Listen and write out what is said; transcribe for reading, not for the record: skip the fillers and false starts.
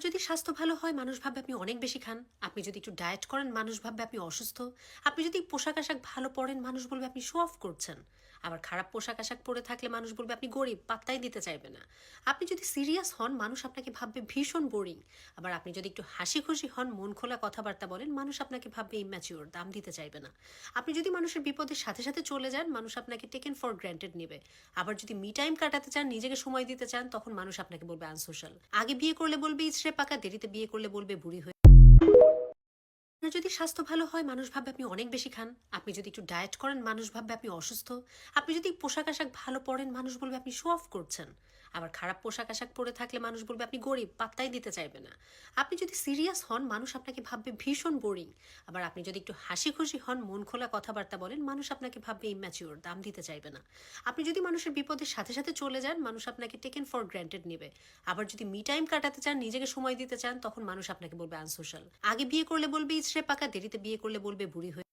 আপনার যদি স্বাস্থ্য ভালো হয় মানুষ ভাববে আপনি অনেক বেশি খান। আপনি যদি একটু ডায়েট করেন মানুষ ভাববে আপনি অসুস্থ। আপনি যদি পোশাক আশাক ভালো পরেন মানুষ বলবে আপনি শো অফ করছেন। আবার খারাপ পোশাক আশাক পরে থাকলে মানুষ বলবে আপনি গরিব, পাত্তাই দিতে চাইবে না। আপনি যদি সিরিয়াস হন মানুষ আপনাকে ভাববে ভীষণ বোরিং। আবার আপনি যদি একটু হাসি খুশি হন, মন খোলা কথাবার্তা বলেন, মানুষ আপনাকে ভাববে ইম্যাচিওর, দাম দিতে চাইবে না। আপনি যদি মানুষের বিপদের সাথে সাথে চলে যান মানুষ আপনাকে টেকেন ফর গ্র্যান্টেড নেবে। আবার যদি মি টাইম কাটাতে চান, নিজেকে সময় দিতে চান, তখন মানুষ আপনাকে বলবে আনসোশ্যাল। আগে বিয়ে করলে বলবে ইছড়ে পাকা, দেরিতে বিয়ে করলে বলবে বুড়ি হয়ে। আপনার যদি স্বাস্থ্য ভালো হয় মানুষ ভাববে আপনি অনেক বেশি খান। আপনি যদি একটু ডায়েট করেন মানুষ ভাববে আপনি অসুস্থ। আপনি যদি পোশাক আশাক ভালো পরেন মানুষ বলবে আপনি শো অফ করছেন। আবার খারাপ পোশাক আশাক পরে থাকলে মানুষ বলবে আপনি গরিব, পাত্তাই দিতে চাইবে না। আপনি যদি সিরিয়াস হন মানুষ আপনাকে ভাববে ভীষণ বোরিং। আবার আপনি যদি একটু হাসি খুশি হন, মন খোলা কথাবার্তা বলেন, মানুষ আপনাকে ভাববে ইম্যাচিওর, দাম দিতে চাইবে না। আপনি যদি মানুষের বিপদের সাথে সাথে চলে যান মানুষ আপনাকে টেকেন ফর গ্র্যান্টেড নেবে। আবার যদি মি টাইম কাটাতে চান, নিজেকে সময় দিতে চান, তখন মানুষ আপনাকে বলবে আনসোশ্যাল। আগে বিয়ে করলে বলবে ইছড়ে পাকা, দেরিতে বিয়ে করলে বলবে বুড়ি হয়ে।